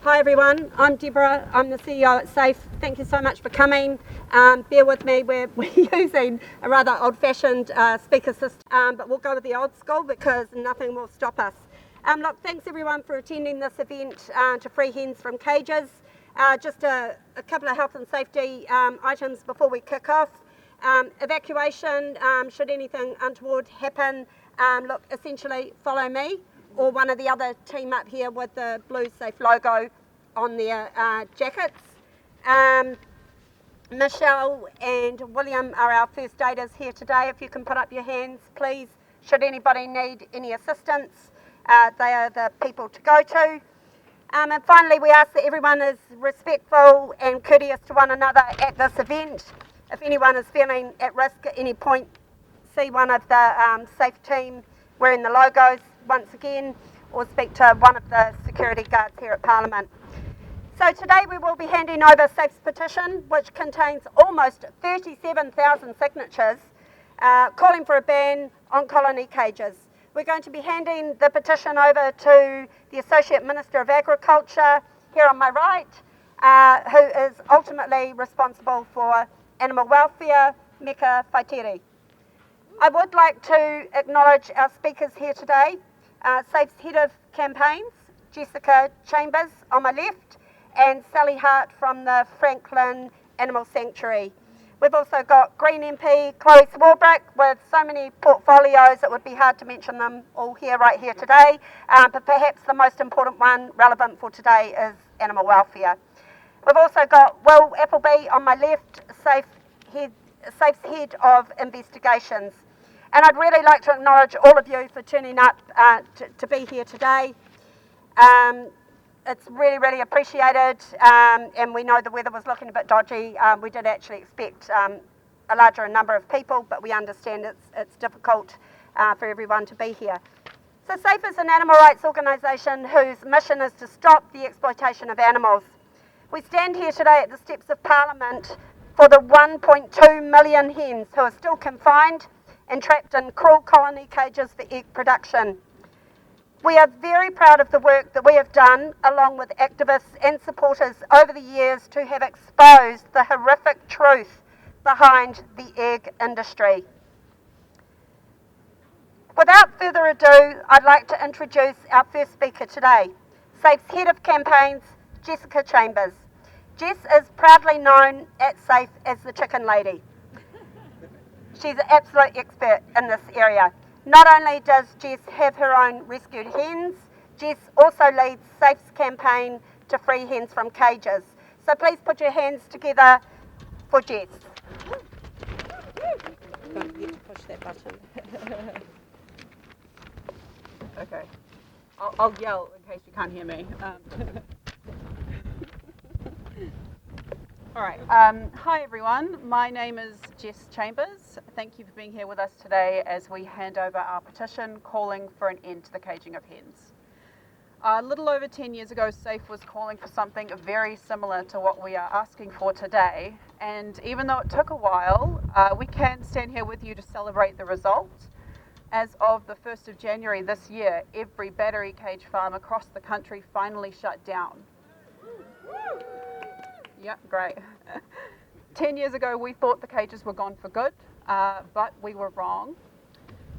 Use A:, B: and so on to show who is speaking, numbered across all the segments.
A: Hi everyone, I'm Deborah, I'm the CEO at SAFE. Thank you so much for coming. Bear with me, we're using a rather old-fashioned speaker system, but we'll go with the old school because nothing will stop us. Look, thanks everyone for attending this event to free hens from cages. Just a couple of health and safety items before we kick off. Evacuation, should anything untoward happen, look, essentially follow me or one of the other team up here with the blue SAFE logo on their jackets. Michelle and William are our first aiders here today. If you can put up your hands, please. Should anybody need any assistance, they are the people to go to. And finally, we ask that everyone is respectful and courteous to one another at this event. If anyone is feeling at risk at any point, see one of the SAFE team wearing the logos once again, or speak to one of the security guards here at Parliament. So today we will be handing over SAFE's petition, which contains almost 37,000 signatures, calling for a ban on colony cages. We're going to be handing the petition over to the Associate Minister of Agriculture, here on my right, who is ultimately responsible for animal welfare, Meka Whaitiri. I would like to acknowledge our speakers here today. SAFE's Head of Campaigns, Jessica Chambers on my left, and Sally Hart from the Franklin Animal Sanctuary. We've also got Green MP Chloe Swarbrick with so many portfolios it would be hard to mention them all here right here today, but perhaps the most important one relevant for today is animal welfare. We've also got Will Appleby on my left, SAFE's Head of Investigations. And I'd really like to acknowledge all of you for turning up to be here today. It's really, really appreciated, and we know the weather was looking a bit dodgy. We did actually expect a larger number of people, but we understand it's difficult for everyone to be here. So SAFE is an animal rights organisation whose mission is to stop the exploitation of animals. We stand here today at the steps of Parliament for the 1.2 million hens who are still confined and trapped in cruel colony cages for egg production. We are very proud of the work that we have done, along with activists and supporters over the years, to have exposed the horrific truth behind the egg industry. Without further ado, I'd like to introduce our first speaker today, SAFE's Head of Campaigns, Jessica Chambers. Jess is proudly known at SAFE as the Chicken Lady. She's an absolute expert in this area. Not only does Jess have her own rescued hens, Jess also leads SAFE's campaign to free hens from cages. So please put your hands together for Jess. Don't forget to push that button.
B: Okay. I'll yell in case you can't hear me. All right. Hi, everyone. My name is Jess Chambers. Thank you for being here with us today as we hand over our petition calling for an end to the caging of hens. A little over 10 years ago, SAFE was calling for something very similar to what we are asking for today. And even though it took a while, we can stand here with you to celebrate the result. As of the 1st of January this year, every battery cage farm across the country finally shut down. Yeah, great. 10 years ago, we thought the cages were gone for good, but we were wrong.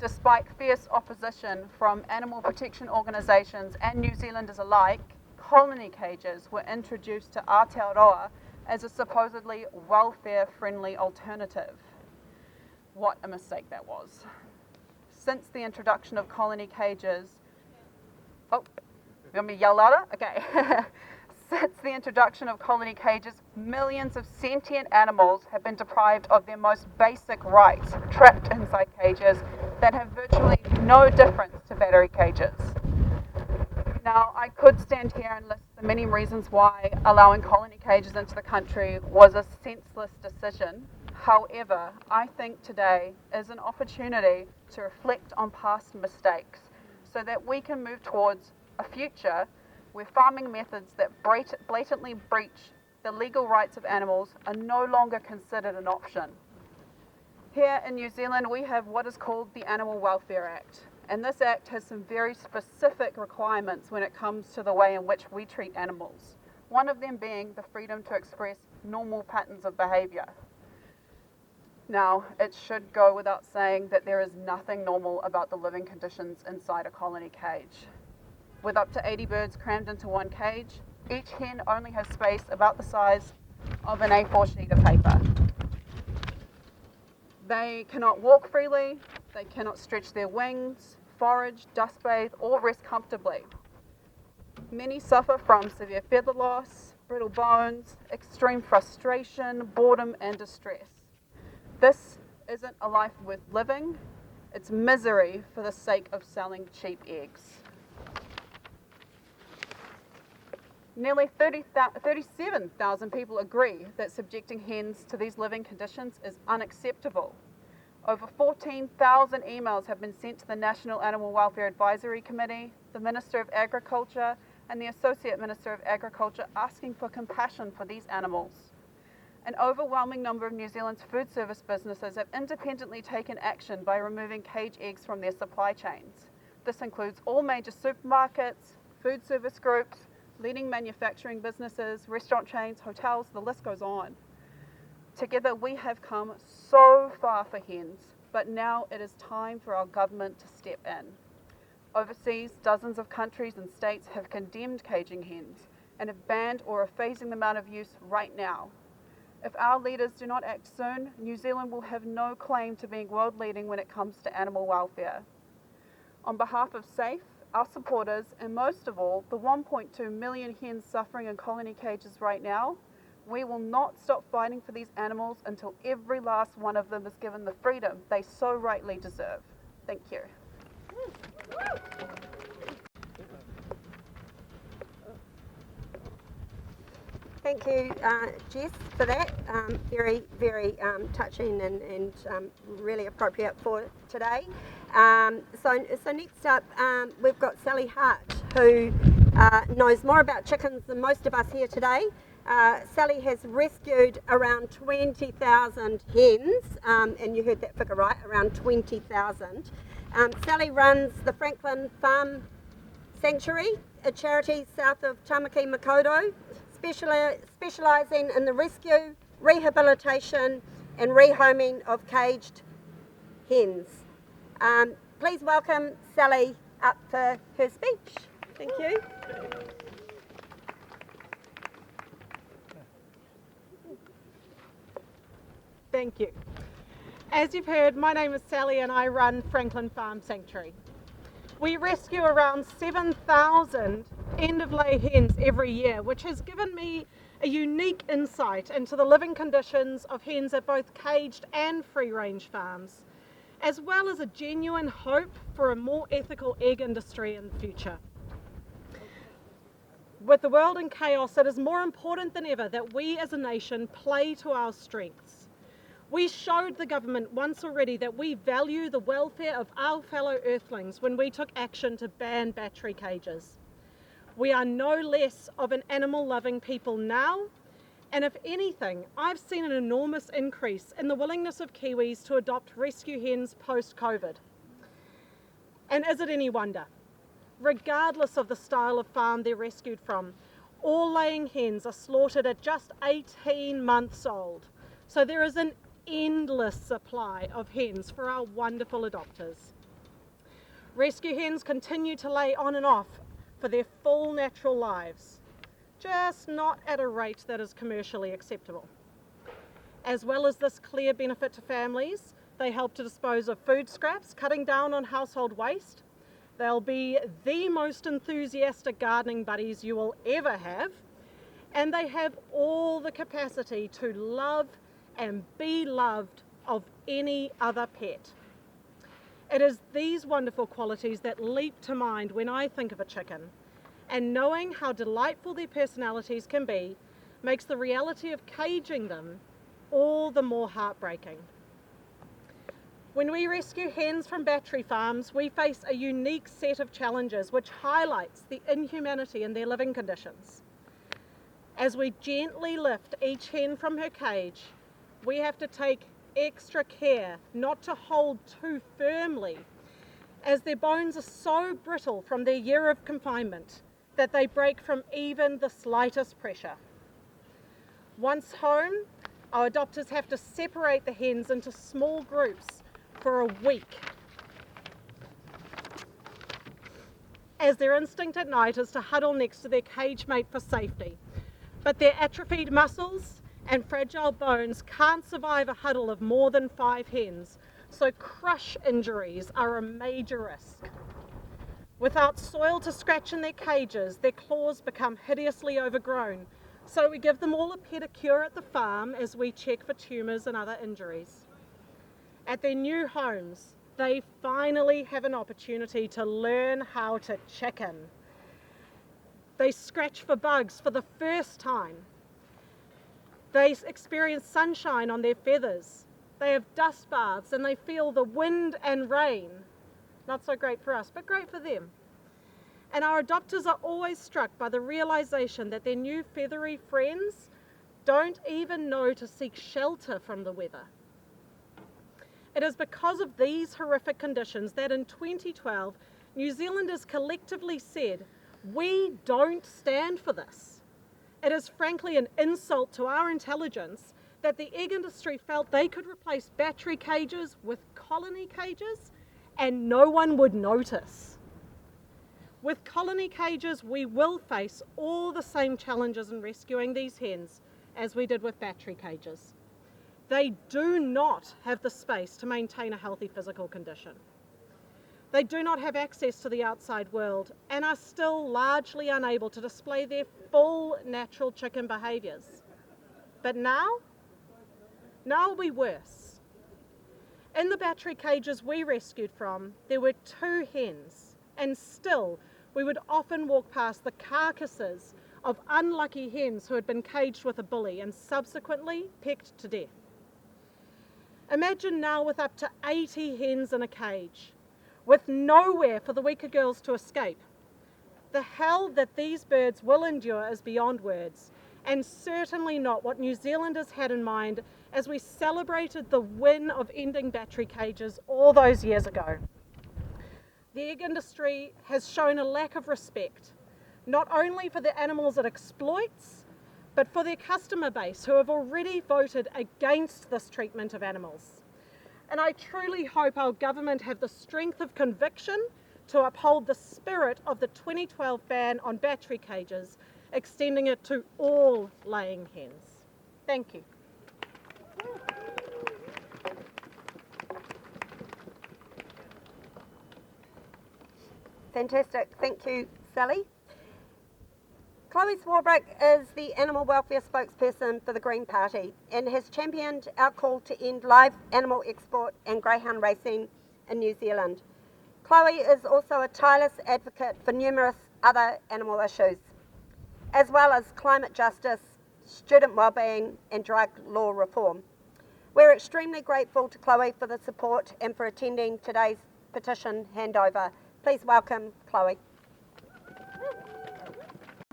B: Despite fierce opposition from animal protection organisations and New Zealanders alike, colony cages were introduced to Aotearoa as a supposedly welfare-friendly alternative. What a mistake that was. Since the introduction of colony cages... Oh, you want me to yell louder? Okay. Since the introduction of colony cages, millions of sentient animals have been deprived of their most basic rights, trapped inside cages that have virtually no difference to battery cages. Now, I could stand here and list the many reasons why allowing colony cages into the country was a senseless decision. However, I think today is an opportunity to reflect on past mistakes so that we can move towards a future where farming methods that blatantly breach the legal rights of animals are no longer considered an option. Here in New Zealand, we have what is called the Animal Welfare Act. And this act has some very specific requirements when it comes to the way in which we treat animals. One of them being the freedom to express normal patterns of behaviour. Now, it should go without saying that there is nothing normal about the living conditions inside a colony cage. With up to 80 birds crammed into one cage, each hen only has space about the size of an A4 sheet of paper. They cannot walk freely, they cannot stretch their wings, forage, dust bathe, or rest comfortably. Many suffer from severe feather loss, brittle bones, extreme frustration, boredom, and distress. This isn't a life worth living, it's misery for the sake of selling cheap eggs. Nearly 37,000 people agree that subjecting hens to these living conditions is unacceptable. Over 14,000 emails have been sent to the National Animal Welfare Advisory Committee, the Minister of Agriculture, and the Associate Minister of Agriculture asking for compassion for these animals. An overwhelming number of New Zealand's food service businesses have independently taken action by removing cage eggs from their supply chains. This includes all major supermarkets, food service groups, leading manufacturing businesses, restaurant chains, hotels, the list goes on. Together we have come so far for hens, but now it is time for our government to step in. Overseas, dozens of countries and states have condemned caging hens and have banned or are phasing them out of use right now. If our leaders do not act soon, New Zealand will have no claim to being world leading when it comes to animal welfare. On behalf of SAFE, our supporters, and most of all, the 1.2 million hens suffering in colony cages right now, we will not stop fighting for these animals until every last one of them is given the freedom they so rightly deserve. Thank you.
A: Thank you, Jess, for that. Very, very touching and really appropriate for today. So next up, we've got Sally Hart, who knows more about chickens than most of us here today. Sally has rescued around 20,000 hens, and you heard that figure right, around 20,000. Sally runs the Franklin Farm Sanctuary, a charity south of Tamaki Makaurau, specialising in the rescue, rehabilitation and rehoming of caged hens. Please welcome Sally up for her speech. Thank you.
C: Thank you. As you've heard, my name is Sally and I run Franklin Farm Sanctuary. We rescue around 7,000 end-of-lay hens every year, which has given me a unique insight into the living conditions of hens at both caged and free-range farms, as well as a genuine hope for a more ethical egg industry in the future. With the world in chaos, it is more important than ever that we as a nation play to our strengths. We showed the government once already that we value the welfare of our fellow earthlings when we took action to ban battery cages. We are no less of an animal-loving people now, and if anything, I've seen an enormous increase in the willingness of Kiwis to adopt rescue hens post-COVID. And is it any wonder? Regardless of the style of farm they're rescued from, all laying hens are slaughtered at just 18 months old. So there is an endless supply of hens for our wonderful adopters. Rescue hens continue to lay on and off for their full natural lives, just not at a rate that is commercially acceptable. As well as this clear benefit to families, they help to dispose of food scraps, cutting down on household waste. They'll be the most enthusiastic gardening buddies you will ever have, and they have all the capacity to love and be loved of any other pet. It is these wonderful qualities that leap to mind when I think of a chicken, and knowing how delightful their personalities can be makes the reality of caging them all the more heartbreaking. When we rescue hens from battery farms, we face a unique set of challenges which highlights the inhumanity in their living conditions. As we gently lift each hen from her cage, we have to take extra care not to hold too firmly as their bones are so brittle from their year of confinement that they break from even the slightest pressure. Once home, our adopters have to separate the hens into small groups for a week, as their instinct at night is to huddle next to their cage mate for safety. But their atrophied muscles and fragile bones can't survive a huddle of more than 5 hens, so crush injuries are a major risk. Without soil to scratch in their cages, their claws become hideously overgrown, so we give them all a pedicure at the farm as we check for tumours and other injuries. At their new homes, they finally have an opportunity to learn how to chicken. They scratch for bugs for the first time. They experience sunshine on their feathers. They have dust baths and they feel the wind and rain. Not so great for us, but great for them. And our adopters are always struck by the realization that their new feathery friends don't even know to seek shelter from the weather. It is because of these horrific conditions that in 2012, New Zealanders collectively said, "We don't stand for this." It is frankly an insult to our intelligence that the egg industry felt they could replace battery cages with colony cages and no one would notice. With colony cages, we will face all the same challenges in rescuing these hens as we did with battery cages. They do not have the space to maintain a healthy physical condition. They do not have access to the outside world and are still largely unable to display their full natural chicken behaviours. But now will be worse. In the battery cages we rescued from, there were 2 hens, and still we would often walk past the carcasses of unlucky hens who had been caged with a bully and subsequently pecked to death. Imagine now with up to 80 hens in a cage, with nowhere for the weaker girls to escape. The hell that these birds will endure is beyond words, and certainly not what New Zealanders had in mind as we celebrated the win of ending battery cages all those years ago. The egg industry has shown a lack of respect, not only for the animals it exploits, but for their customer base who have already voted against this treatment of animals. And I truly hope our government have the strength of conviction to uphold the spirit of the 2012 ban on battery cages, extending it to all laying hens. Thank you.
A: Fantastic. Thank you, Sally. Chloe Swarbrick is the animal welfare spokesperson for the Green Party and has championed our call to end live animal export and greyhound racing in New Zealand. Chloe is also a tireless advocate for numerous other animal issues, as well as climate justice, student wellbeing and drug law reform. We're extremely grateful to Chloe for the support and for attending today's petition handover. Please welcome Chloe.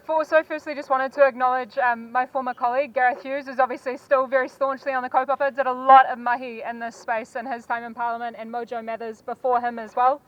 D: Also, firstly, just wanted to acknowledge my former colleague, Gareth Hughes, who's obviously still very staunchly on the kaupapa, did a lot of mahi in this space in his time in Parliament, and Mojo Mathers before him as well.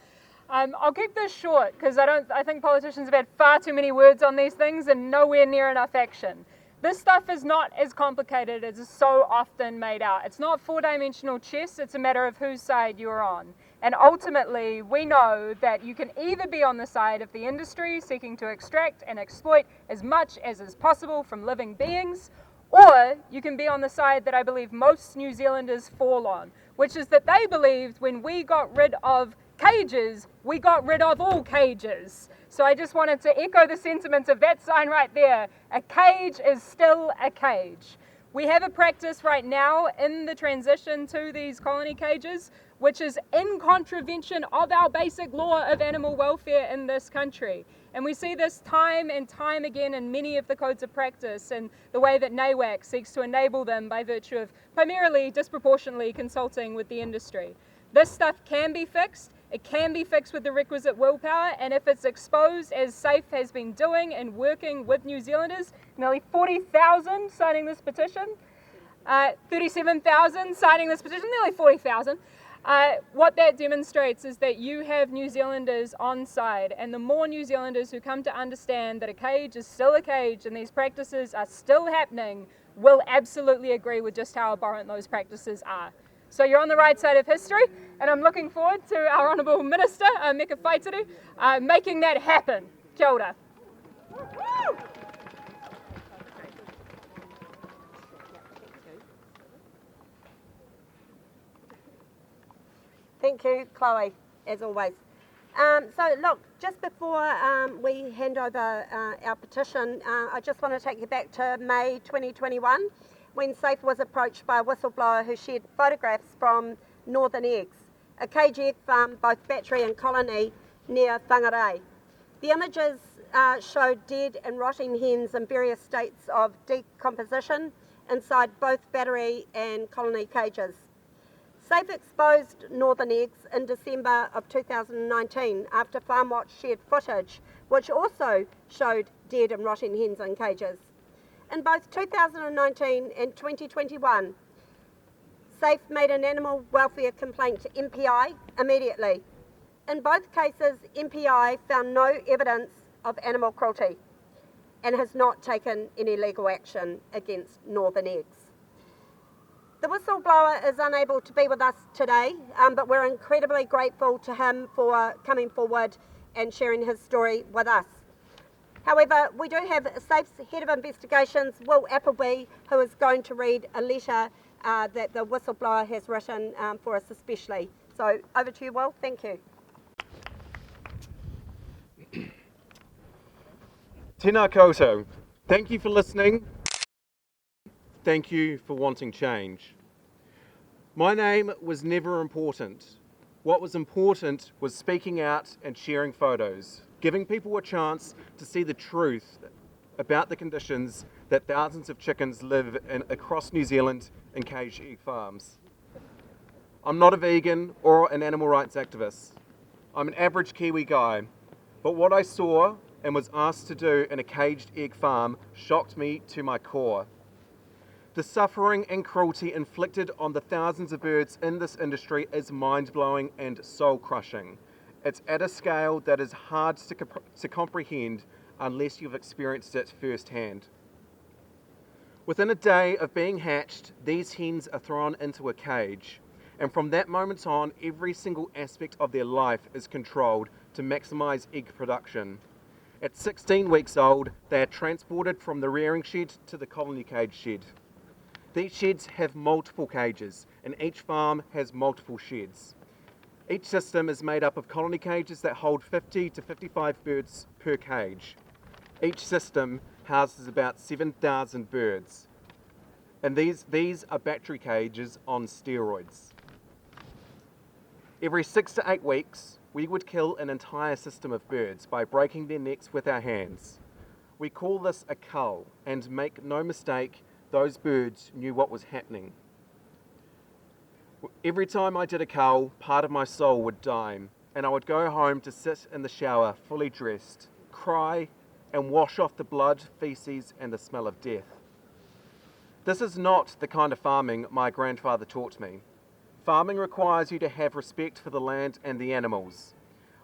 D: I'll keep this short because I think politicians have had far too many words on these things and nowhere near enough action. This stuff is not as complicated as is so often made out. It's not 4-dimensional chess, it's a matter of whose side you're on. And ultimately, we know that you can either be on the side of the industry seeking to extract and exploit as much as is possible from living beings, or you can be on the side that I believe most New Zealanders fall on, which is that they believed when we got rid of cages, we got rid of all cages. So I just wanted to echo the sentiments of that sign right there. A cage is still a cage. We have a practice right now in the transition to these colony cages, which is in contravention of our basic law of animal welfare in this country. And we see this time and time again in many of the codes of practice and the way that NAWAC seeks to enable them by virtue of primarily disproportionately consulting with the industry. This stuff can be fixed. It can be fixed with the requisite willpower, and if it's exposed, as SAFE has been doing and working with New Zealanders, nearly 40,000 signing this petition, 37,000 signing this petition, nearly 40,000. What that demonstrates is that you have New Zealanders on side, and the more New Zealanders who come to understand that a cage is still a cage and these practices are still happening will absolutely agree with just how abhorrent those practices are. So you're on the right side of history, and I'm looking forward to our Honourable Minister, Meka Whaitiri, making that happen. Kia ora.
A: Thank you, Chloe, as always. So look, just before we hand over our petition, I just want to take you back to May 2021, when SAFE was approached by a whistleblower who shared photographs from Northern Eggs, a cage egg farm, both battery and colony, near Whangarei. The images showed dead and rotting hens in various states of decomposition inside both battery and colony cages. SAFE exposed Northern Eggs in December of 2019 after FarmWatch shared footage which also showed dead and rotting hens in cages. In both 2019 and 2021, SAFE made an animal welfare complaint to MPI immediately. In both cases, MPI found no evidence of animal cruelty and has not taken any legal action against Northern Eggs. The whistleblower is unable to be with us today, but we're incredibly grateful to him for coming forward and sharing his story with us. However, we do have SAFE's Head of Investigations, Will Appleby, who is going to read a letter that the whistleblower has written for us especially. So over to you, Will. Thank you.
E: Tēnā koutou. Thank you for listening. Thank you for wanting change. My name was never important. What was important was speaking out and sharing photos, giving people a chance to see the truth about the conditions that thousands of chickens live in across New Zealand in caged egg farms. I'm not a vegan or an animal rights activist. I'm an average Kiwi guy, but what I saw and was asked to do in a caged egg farm shocked me to my core. The suffering and cruelty inflicted on the thousands of birds in this industry is mind-blowing and soul-crushing. It's at a scale that is hard to comprehend unless you've experienced it firsthand. Within a day of being hatched, these hens are thrown into a cage, and from that moment on, every single aspect of their life is controlled to maximize egg production. At 16 weeks old, they are transported from the rearing shed to the colony cage shed. These sheds have multiple cages, and each farm has multiple sheds. Each system is made up of colony cages that hold 50 to 55 birds per cage. Each system houses about 7,000 birds. And these are battery cages on steroids. Every 6 to 8 weeks, we would kill an entire system of birds by breaking their necks with our hands. We call this a cull, and make no mistake, those birds knew what was happening. Every time I did a cull, part of my soul would die, and I would go home to sit in the shower, fully dressed, cry, and wash off the blood, feces, and the smell of death. This is not the kind of farming my grandfather taught me. Farming requires you to have respect for the land and the animals.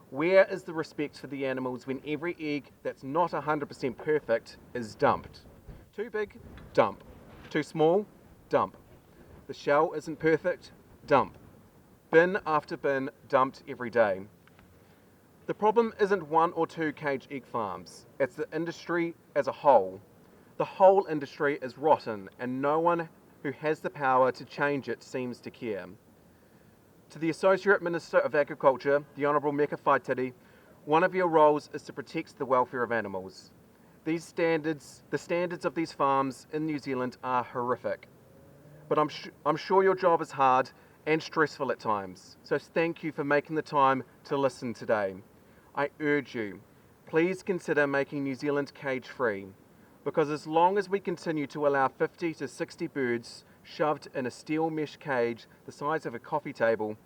E: Where is the respect for the animals when every egg that's not 100% perfect is dumped? Too big? Dump. Too small? Dump. The shell isn't perfect? Dump. Bin after bin dumped every day. The problem isn't one or two cage egg farms, it's the industry as a whole. The whole industry is rotten and no one who has the power to change it seems to care. To the Associate Minister of Agriculture, the Honourable Meka Whaitiri, one of your roles is to protect the welfare of animals. The standards of these farms in New Zealand are horrific. But I'm sure your job is hard and stressful at times. So thank you for making the time to listen today. I urge you, please consider making New Zealand cage-free. Because as long as we continue to allow 50 to 60 birds shoved in a steel mesh cage the size of a coffee table,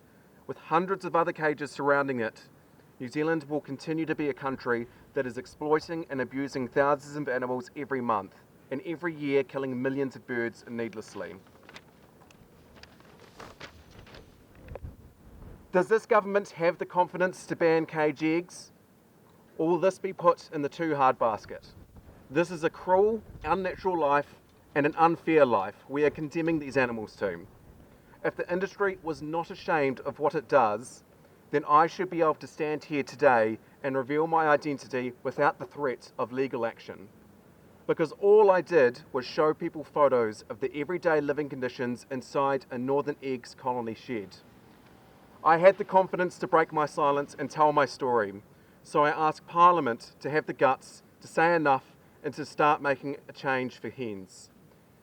E: with hundreds of other cages surrounding it, New Zealand will continue to be a country that is exploiting and abusing thousands of animals every month, and every year killing millions of birds needlessly. Does this government have the confidence to ban cage eggs? Or will this be put in the too hard basket? This is a cruel, unnatural life and an unfair life we are condemning these animals to. If the industry was not ashamed of what it does, then I should be able to stand here today and reveal my identity without the threat of legal action. Because all I did was show people photos of the everyday living conditions inside a Northern Eggs colony shed. I had the confidence to break my silence and tell my story, so I asked Parliament to have the guts to say enough and to start making a change for hens.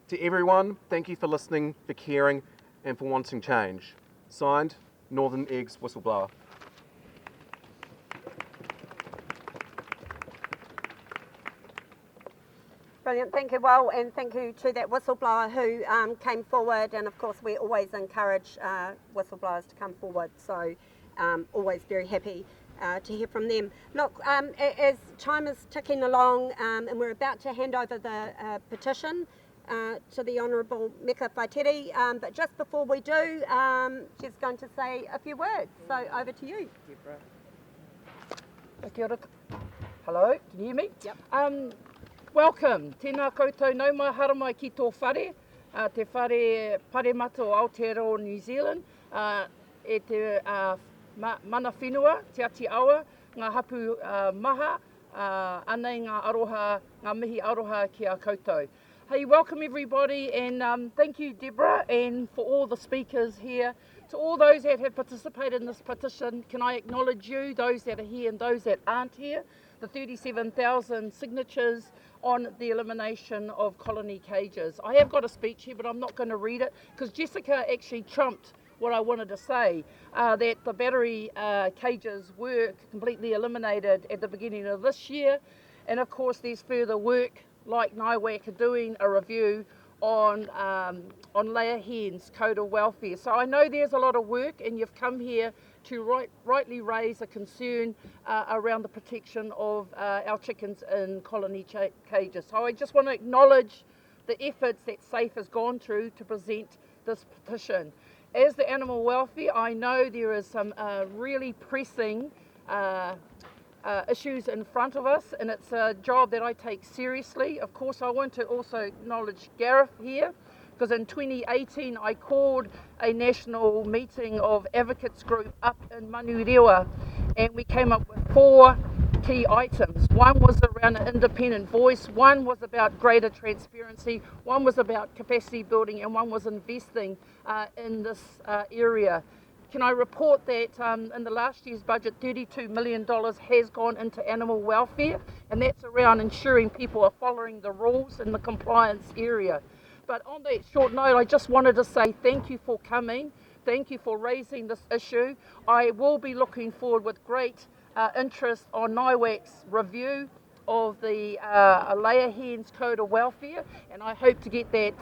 E: To everyone, thank you for listening, for caring, and for wanting change. Signed, Northern Eggs Whistleblower.
A: Brilliant, thank you, Will, and thank you to that whistleblower who came forward, and of course we always encourage whistleblowers to come forward, so always very happy to hear from them. Look, as time is ticking along and we're about to hand over the petition to the Honourable Meka Whaitiri, but just before we do, she's going to say a few words, so over to you.
F: Kia ora. Hello, can you hear me?
A: Yep.
F: Welcome, tēnā koutou nau mai hara mai ki tō whare, te whare Paremata o Aotearoa, New Zealand, e te mana whenua, te ati awa, ngā hapu maha, anei ngā aroha, ngā mihi aroha ki a koutou. Hey, welcome everybody, and thank you Deborah, and for all the speakers here. To all those that have participated in this petition, can I acknowledge you, those that are here and those that aren't here, the 37,000 signatures on the elimination of colony cages. I have got a speech here, but I'm not going to read it, because Jessica actually trumped what I wanted to say, that the battery cages were completely eliminated at the beginning of this year, and of course there's further work, like NIWAC are doing a review on layer hens, code of welfare. So I know there's a lot of work, and you've come here to rightly raise a concern around the protection of our chickens in colony cages. So I just want to acknowledge the efforts that SAFE has gone through to present this petition. As the animal welfare, I know there is some really pressing issues in front of us, and it's a job that I take seriously. Of course, I want to also acknowledge Gareth here, because in 2018 I called a national meeting of advocates group up in Manurewa, and we came up with 4 key items. One was around an independent voice, one was about greater transparency, one was about capacity building, and one was investing in this area. Can I report that in the last year's budget, $32 million has gone into animal welfare, and that's around ensuring people are following the rules in the compliance area. But on that short note, I just wanted to say thank you for coming. Thank you for raising this issue. I will be looking forward with great interest on NIWAC's review of the layer hens code of welfare, and I hope to get that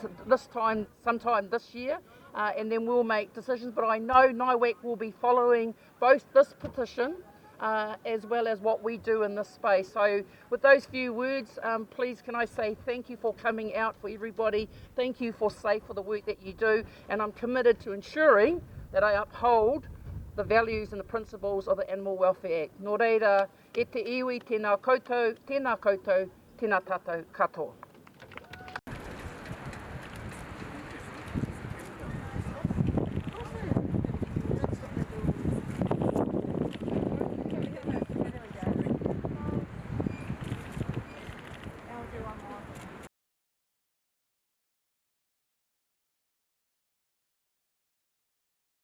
F: sometime this year, and then we'll make decisions. But I know NIWAC will be following both this petition as well as what we do in this space. So with those few words, please can I say thank you for coming out, for everybody. Thank you for SAFE for the work that you do, and I'm committed to ensuring that I uphold the values and the principles of the Animal Welfare Act. Nō reira, e te iwi, tēnā koutou, tēnā tātou katoa.